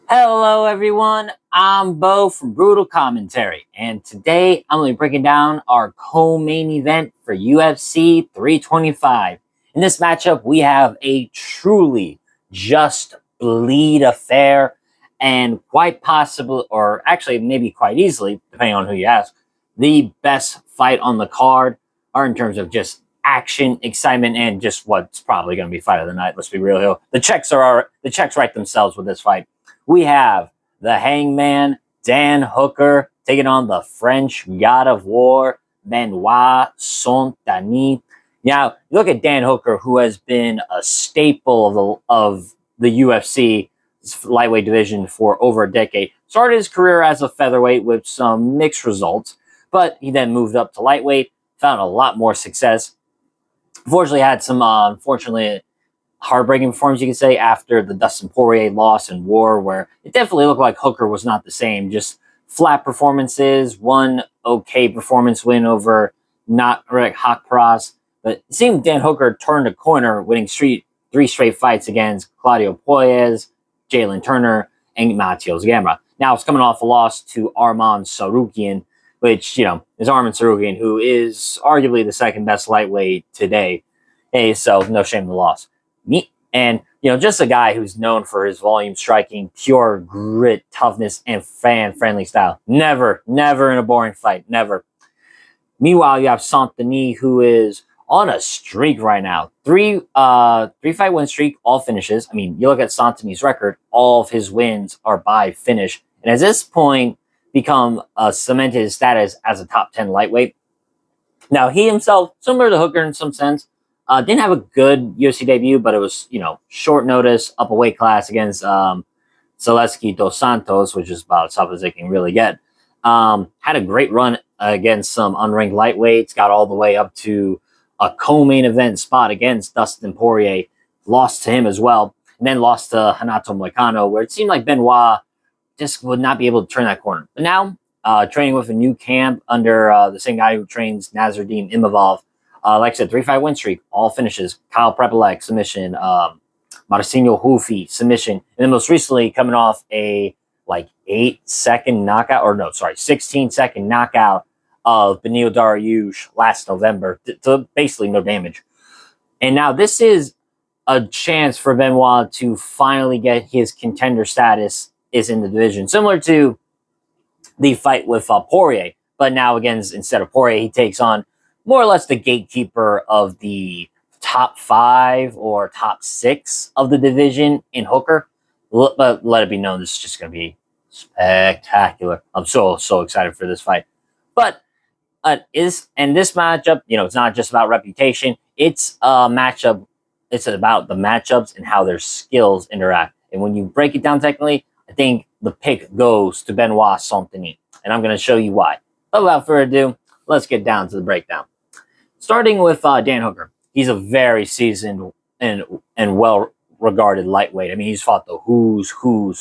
Hello, everyone. I'm Bo from Brutal Commentary, and today I'm going to be breaking down our co-main event for UFC 325. In this matchup, we have a truly just bleed affair, and quite possible, or actually maybe quite easily, depending on who you ask, the best fight on the card, or in terms of just action, excitement, and just what's probably going to be fight of the night. Let's be real here. The checks write themselves with this fight. We have the hangman, Dan Hooker, taking on the French god of war, Benoit St-Denis. Now, you look at Dan Hooker, who has been a staple of the UFC lightweight division for over a decade. Started his career as a featherweight with some mixed results, but he then moved up to lightweight, found a lot more success. Unfortunately, had some unfortunately heartbreaking performance, you could say, after the Dustin Poirier loss in War, where it definitely looked like Hooker was not the same. Just flat performances, one okay performance win over not Rick Hakparas. But it seemed Dan Hooker turned a corner, winning three straight fights against Claudio Puelles, Jalen Turner, and Matios Gamera. Now it's coming off a loss to Arman Sarukian, which, is Arman Sarukian, who is arguably the second best lightweight today. Hey, so no shame in the loss. And just a guy who's known for his volume striking, pure grit, toughness, and fan-friendly style. Never in a boring fight. Never. Meanwhile, you have St-Denis, who is on a streak right now. Three-fight win streak, all finishes. I mean, you look at St-Denis' record, all of his wins are by finish. And at this point, become cemented his status as a top 10 lightweight. Now, he himself, similar to Hooker in some sense, didn't have a good UFC debut, but it was, short notice, up a weight class against Zaleski dos Santos, which is about as tough as they can really get. Had a great run against some unranked lightweights, got all the way up to a co-main event spot against Dustin Poirier, lost to him as well, and then lost to Renato Moicano, where it seemed like Benoit just would not be able to turn that corner. But now, training with a new camp under the same guy who trains Nasruddin Imavov. Like I said, 3-5 win streak, all finishes. Kyle Prepelec, submission. Marcinho Hufi, submission. And then most recently, coming off a 8-second knockout, 16-second knockout of Beneil Dariush last November to basically no damage. And now this is a chance for Benoit to finally get his contender status is in the division. Similar to the fight with Poirier. But now, again, instead of Poirier, he takes on more or less the gatekeeper of the top 5 or top 6 of the division in Hooker. But let it be known, this is just going to be spectacular. I'm so excited for this fight. But this matchup, it's not just about reputation. It's a matchup. It's about the matchups and how their skills interact. And when you break it down technically, I think the pick goes to Benoit St-Denis. And I'm going to show you why. But without further ado, let's get down to the breakdown. Starting with Dan Hooker. He's a very seasoned and well-regarded lightweight. I mean, he's fought the who's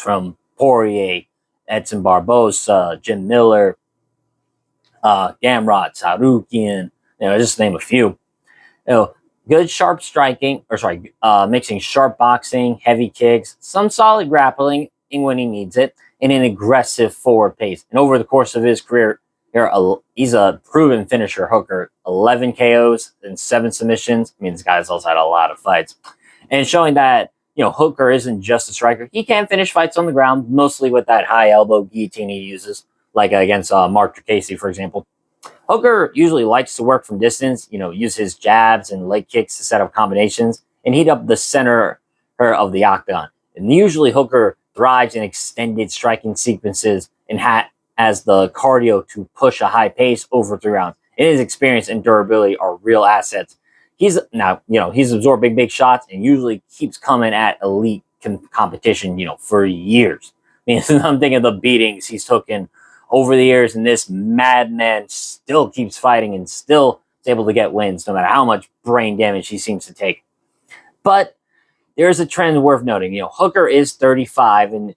from Poirier, Edson Barbosa, Jim Miller, Gamrot, Sarukian, just to name a few. Good sharp striking, mixing sharp boxing, heavy kicks, some solid grappling when he needs it, and an aggressive forward pace. And over the course of his career, he's a proven finisher, Hooker. 11 KOs and 7 submissions. I mean, this guy's also had a lot of fights. And showing that, Hooker isn't just a striker. He can finish fights on the ground, mostly with that high elbow guillotine he uses, like against Mark Tracasey, for example. Hooker usually likes to work from distance, use his jabs and leg kicks to set up combinations and heat up the center of the octagon. And usually Hooker thrives in extended striking sequences and has the cardio to push a high pace over 3 rounds. And his experience and durability are real assets. He's absorbed big shots and usually keeps coming at elite competition, for years. I mean, I'm thinking of the beatings he's taken over the years, and this madman still keeps fighting and still is able to get wins, no matter how much brain damage he seems to take. But there's a trend worth noting. Hooker is 35, and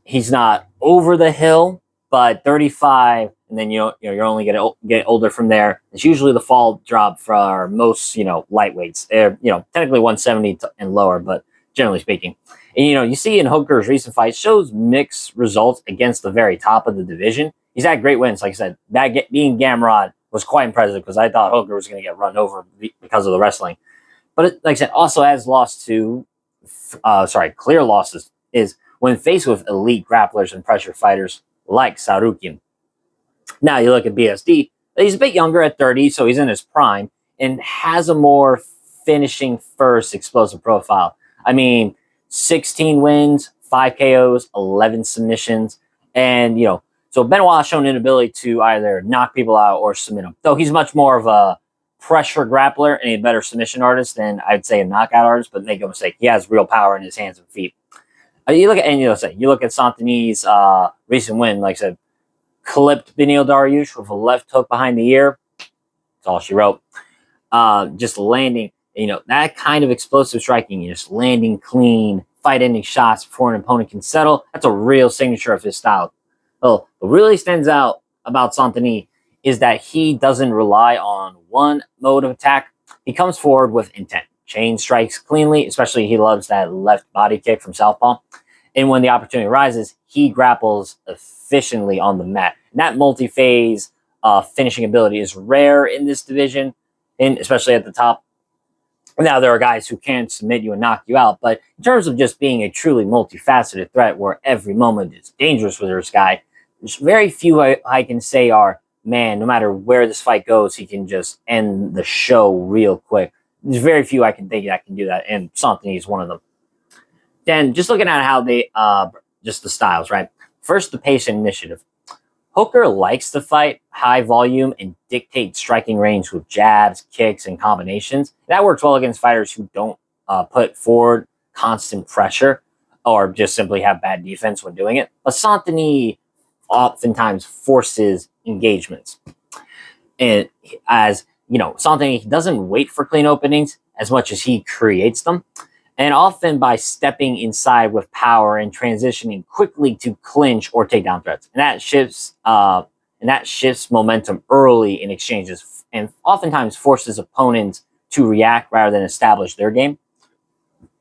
he's not over the hill, but 35, and then you're only going to get older from there. It's usually the fall drop for most lightweights. They're technically 170 and lower, but generally speaking. And, you see in Hooker's recent fights shows mixed results against the very top of the division. He's had great wins. Like I said, being Gamrot was quite impressive because I thought Hooker was going to get run over because of the wrestling. But like I said, also has lost to, clear losses is when faced with elite grapplers and pressure fighters like Sarukian. Now you look at BSD, he's a bit younger at 30, so he's in his prime and has a more finishing first explosive profile. I mean, 16 wins, 5 KOs, 11 submissions, and so Benoit has shown an inability to either knock people out or submit them. Though he's much more of a pressure grappler and a better submission artist than I'd say a knockout artist, but make no mistake, he has real power in his hands and feet. You look at St-Denis' recent win, like I said, clipped Beneil Dariush with a left hook behind the ear. That's all she wrote. Just landing, that kind of explosive striking, just landing clean, fight-ending shots before an opponent can settle. That's a real signature of his style. Well, what really stands out about St-Denis is that he doesn't rely on one mode of attack. He comes forward with intent. Chain strikes cleanly, especially he loves that left body kick from southpaw. And when the opportunity arises, he grapples efficiently on the mat. And that multi-phase finishing ability is rare in this division, and especially at the top. Now, there are guys who can submit you and knock you out, but in terms of just being a truly multifaceted threat where every moment is dangerous with this guy, there's very few I can say are, man, no matter where this fight goes, he can just end the show real quick. There's very few I can think that can do that, and St-Denis is one of them. Then, just looking at how they, just the styles, right? First, the pace and initiative. Hooker likes to fight high volume and dictate striking range with jabs, kicks, and combinations. That works well against fighters who don't put forward constant pressure or just simply have bad defense when doing it. But St-Denis oftentimes forces engagements. And as St-Denis doesn't wait for clean openings as much as he creates them. And often by stepping inside with power and transitioning quickly to clinch or takedown threats. And that shifts momentum early in exchanges and oftentimes forces opponents to react rather than establish their game.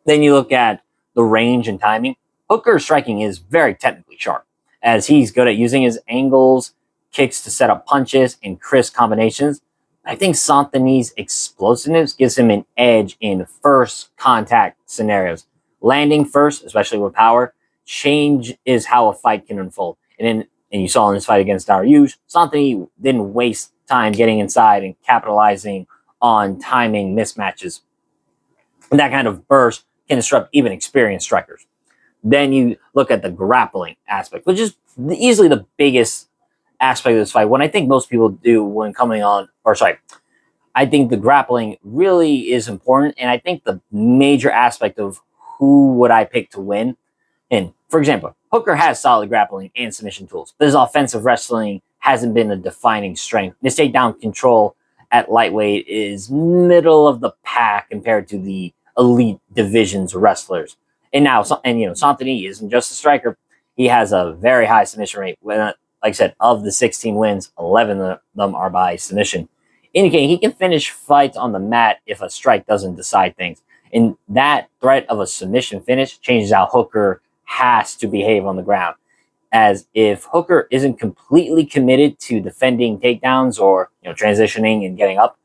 Then you look at the range and timing. Hooker's striking is very technically sharp, as he's good at using his angles, kicks to set up punches, and crisp combinations. I think St-Denis' explosiveness gives him an edge in first contact scenarios. Landing first, especially with power, change is how a fight can unfold. And you saw in this fight against Dariush, St-Denis didn't waste time getting inside and capitalizing on timing mismatches. And that kind of burst can disrupt even experienced strikers. Then you look at the grappling aspect, which is easily the biggest aspect of this fight. When I think most people do when coming on, I think the grappling really is important, and I think the major aspect of who would I pick to win. And for example, Hooker has solid grappling and submission tools, but his offensive wrestling hasn't been a defining strength. His takedown control at lightweight is middle of the pack compared to the elite division's wrestlers. And St-Denis isn't just a striker; he has a very high submission rate. Like I said, of the 16 wins, 11 of them are by submission, indicating he can finish fights on the mat if a strike doesn't decide things. And that threat of a submission finish changes how Hooker has to behave on the ground. As if Hooker isn't completely committed to defending takedowns or transitioning and getting up,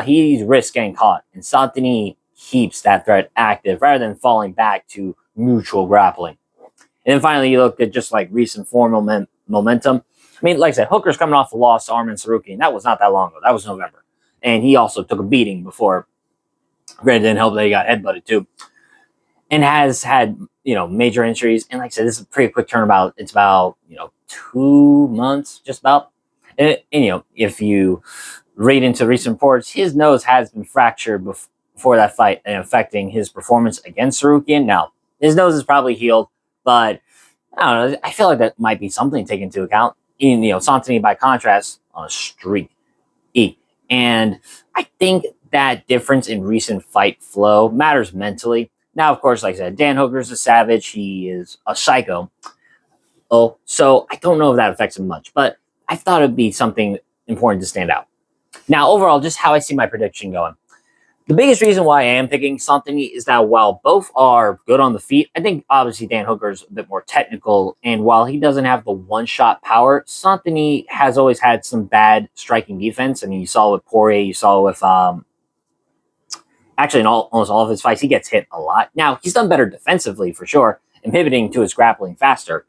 he risks getting caught. And St-Denis keeps that threat active rather than falling back to mutual grappling. And then finally, you look at just like recent form momentum. I mean, like I said, Hooker's coming off a loss to Arman Sarukian. That was not that long ago. That was November. And he also took a beating before. Granted, didn't help that he got headbutted too. And has had, major injuries. And like I said, this is a pretty quick turnabout. It's about, 2 months, just about. And if you read into recent reports, his nose has been fractured before that fight and affecting his performance against Sarukian. Now, his nose is probably healed, but I don't know. I feel like that might be something to take into account. St-Denis, by contrast, on a streak. And I think that difference in recent fight flow matters mentally. Now, of course, like I said, Dan Hooker's a savage. He is a psycho. So I don't know if that affects him much, but I thought it'd be something important to stand out. Now, overall, just how I see my prediction going. The biggest reason why I am picking St-Denis is that while both are good on the feet, I think obviously Dan Hooker's a bit more technical. And while he doesn't have the one-shot power, St-Denis has always had some bad striking defense. I mean, you saw with Poirier, you saw with actually in almost all of his fights, he gets hit a lot. Now, he's done better defensively for sure, and pivoting to his grappling faster.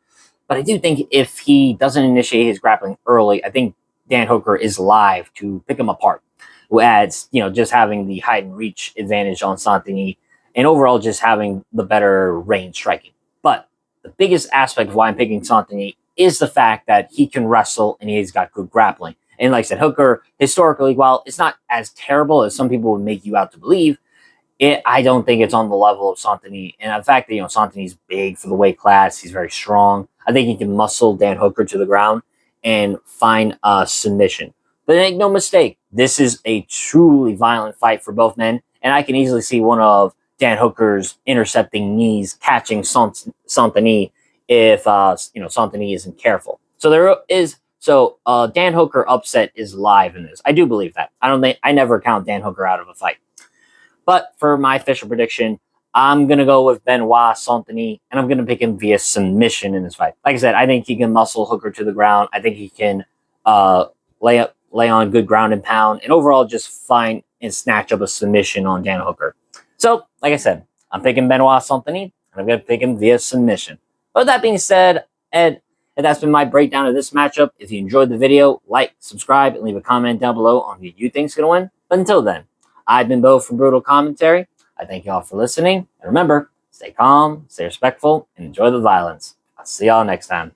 But I do think if he doesn't initiate his grappling early, I think Dan Hooker is live to pick him apart. Who adds, just having the height and reach advantage on St-Denis, and overall just having the better range striking. But the biggest aspect of why I'm picking St-Denis is the fact that he can wrestle and he's got good grappling. And like I said, Hooker, historically, while it's not as terrible as some people would make you out to believe, I don't think it's on the level of St-Denis. And the fact that, St-Denis is big for the weight class, he's very strong. I think he can muscle Dan Hooker to the ground and find a submission. But make no mistake, this is a truly violent fight for both men. And I can easily see one of Dan Hooker's intercepting knees catching St-Denis if, St-Denis isn't careful. So Dan Hooker upset is live in this. I do believe that. I never count Dan Hooker out of a fight. But for my official prediction, I'm going to go with Benoit St-Denis, and I'm going to pick him via submission in this fight. Like I said, I think he can muscle Hooker to the ground. I think he can lay on good ground and pound, and overall just find and snatch up a submission on Dan Hooker. So, like I said, I'm picking Benoit St-Denis, and I'm going to pick him via submission. But with that being said, Ed, and that's been my breakdown of this matchup. If you enjoyed the video, like, subscribe, and leave a comment down below on who you think's going to win. But until then, I've been Bo from Brutal Commentary. I thank you all for listening. And remember, stay calm, stay respectful, and enjoy the violence. I'll see y'all next time.